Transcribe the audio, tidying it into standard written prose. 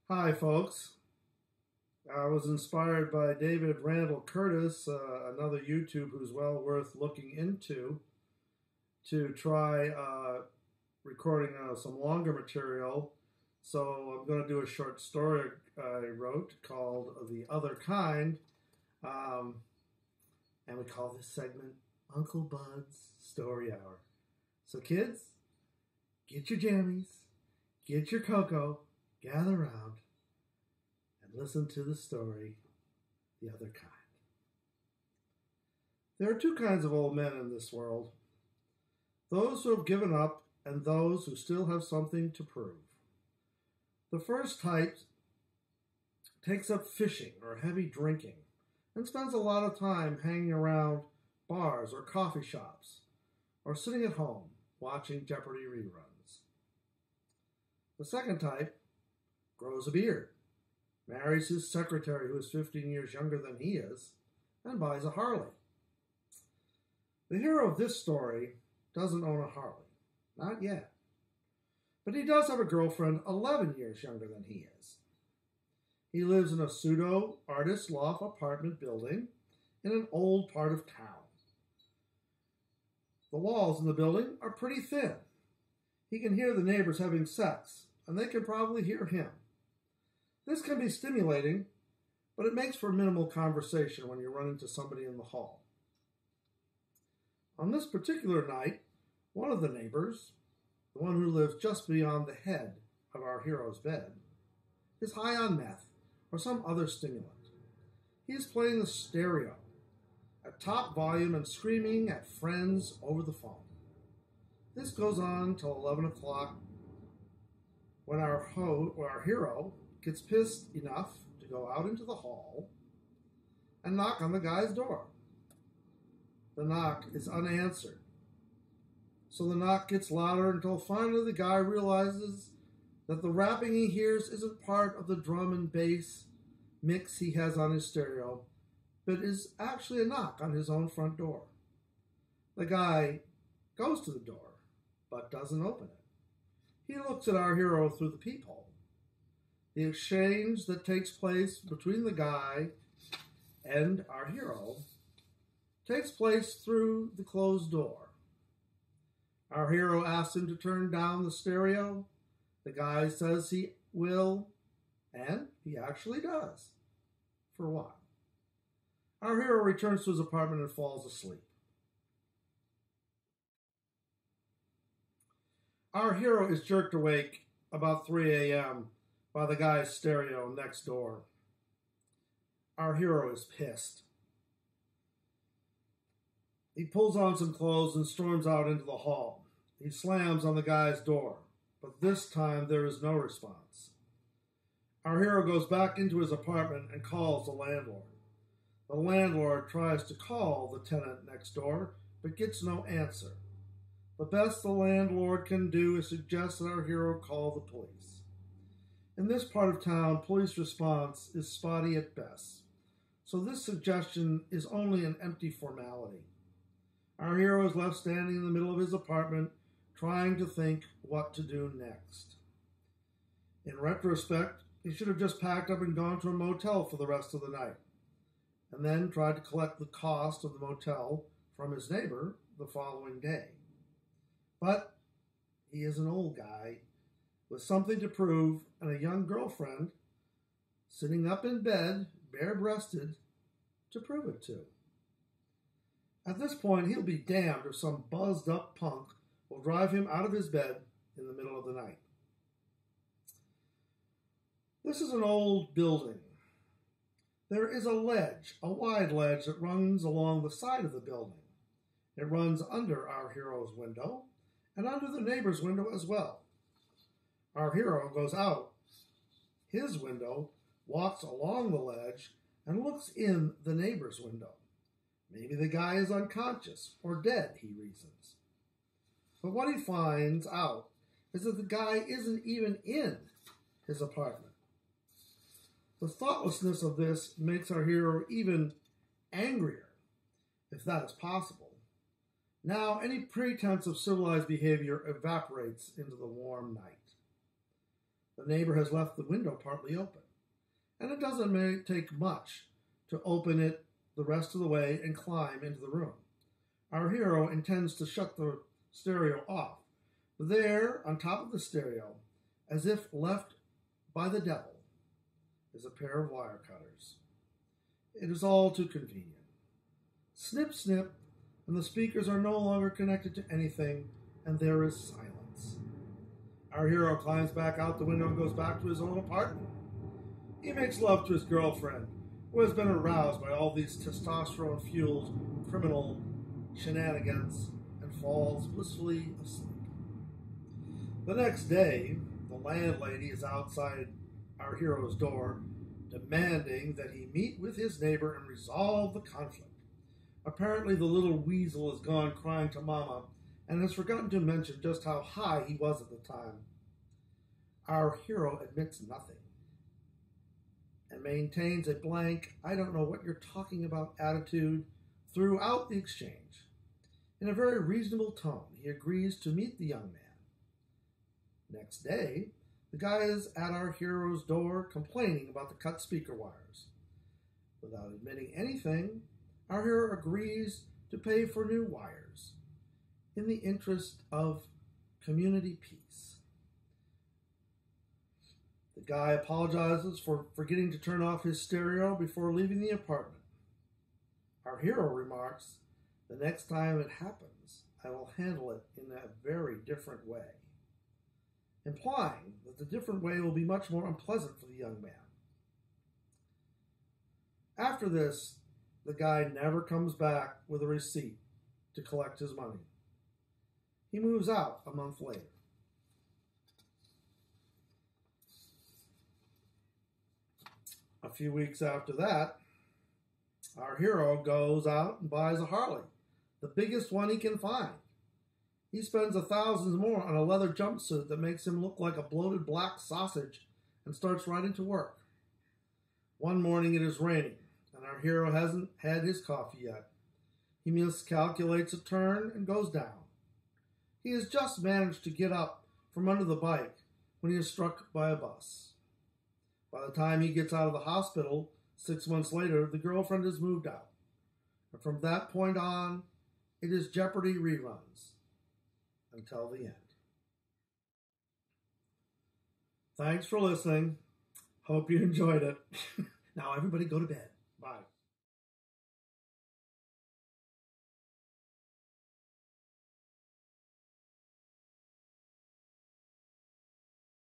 Hi, folks. I was inspired by David Randall Curtis, another YouTube who's well worth looking into, to try recording some longer material. So I'm going to do a short story I wrote called The Other Kind, and we call this segment Uncle Bud's Story Hour. So kids, get your jammies, get your cocoa, gather around, and listen to the story, The Other Kind. There are two kinds of old men in this world: those who have given up and those who still have something to prove. The first type takes up fishing or heavy drinking and spends a lot of time hanging around bars or coffee shops or sitting at home watching Jeopardy reruns. The second type grows a beard, marries his secretary who is 15 years younger than he is, and buys a Harley. The hero of this story doesn't own a Harley, not yet, but he does have a girlfriend 11 years younger than he is. He lives in a pseudo-artist loft apartment building in an old part of town. The walls in the building are pretty thin. He can hear the neighbors having sex, and they can probably hear him. This can be stimulating, but it makes for minimal conversation when you run into somebody in the hall. On this particular night, one of the neighbors, the one who lives just beyond the head of our hero's bed, is high on meth or some other stimulant. He is playing the stereo at top volume and screaming at friends over the phone. This goes on till 11 o'clock when our hero gets pissed enough to go out into the hall and knock on the guy's door. The knock is unanswered, so the knock gets louder until finally the guy realizes that the rapping he hears isn't part of the drum and bass mix he has on his stereo, but is actually a knock on his own front door. The guy goes to the door, but doesn't open it. He looks at our hero through the peephole. The exchange that takes place between the guy and our hero takes place through the closed door. Our hero asks him to turn down the stereo. The guy says he will, and he actually does. For what? Our hero returns to his apartment and falls asleep. Our hero is jerked awake about 3 a.m. by the guy's stereo next door. Our hero is pissed. He pulls on some clothes and storms out into the hall. He slams on the guy's door, but this time there is no response. Our hero goes back into his apartment and calls the landlord. The landlord tries to call the tenant next door, but gets no answer. The best the landlord can do is suggest that our hero call the police. In this part of town, police response is spotty at best, so this suggestion is only an empty formality. Our hero is left standing in the middle of his apartment, trying to think what to do next. In retrospect, he should have just packed up and gone to a motel for the rest of the night, and then tried to collect the cost of the motel from his neighbor the following day. But he is an old guy with something to prove and a young girlfriend sitting up in bed, bare-breasted, to prove it to. At this point, he'll be damned if some buzzed-up punk will drive him out of his bed in the middle of the night. This is an old building. There is a ledge, a wide ledge that runs along the side of the building. It runs under our hero's window and under the neighbor's window as well. Our hero goes out his window, walks along the ledge, and looks in the neighbor's window. Maybe the guy is unconscious or dead, he reasons. But what he finds out is that the guy isn't even in his apartment. The thoughtlessness of this makes our hero even angrier, if that is possible. Now, any pretense of civilized behavior evaporates into the warm night. The neighbor has left the window partly open, and it doesn't take much to open it the rest of the way and climb into the room. Our hero intends to shut the stereo off, but there, on top of the stereo, as if left by the devil, is a pair of wire cutters. It is all too convenient. Snip, snip, and the speakers are no longer connected to anything, and there is silence. Our hero climbs back out the window and goes back to his own apartment. He makes love to his girlfriend, who has been aroused by all these testosterone-fueled criminal shenanigans, and falls blissfully asleep. The next day, the landlady is outside our hero's door, demanding that he meet with his neighbor and resolve the conflict. Apparently, the little weasel has gone crying to Mama and has forgotten to mention just how high he was at the time. Our hero admits nothing and maintains a blank, I don't know what you're talking about attitude throughout the exchange. In a very reasonable tone, he agrees to meet the young man. Next day, the guy is at our hero's door complaining about the cut speaker wires. Without admitting anything, our hero agrees to pay for new wires in the interest of community peace. The guy apologizes for forgetting to turn off his stereo before leaving the apartment. Our hero remarks, "The next time it happens, I will handle it in a very different way," implying that the different way will be much more unpleasant for the young man. After this, the guy never comes back with a receipt to collect his money. He moves out a month later. A few weeks after that, our hero goes out and buys a Harley, the biggest one he can find. He spends $1,000 more on a leather jumpsuit that makes him look like a bloated black sausage and starts riding to work. One morning it is raining, and our hero hasn't had his coffee yet. He miscalculates a turn and goes down. He has just managed to get up from under the bike when he is struck by a bus. By the time he gets out of the hospital, 6 months later, the girlfriend has moved out. And from that point on, it is Jeopardy reruns until the end. Thanks for listening. Hope you enjoyed it. Now everybody go to bed.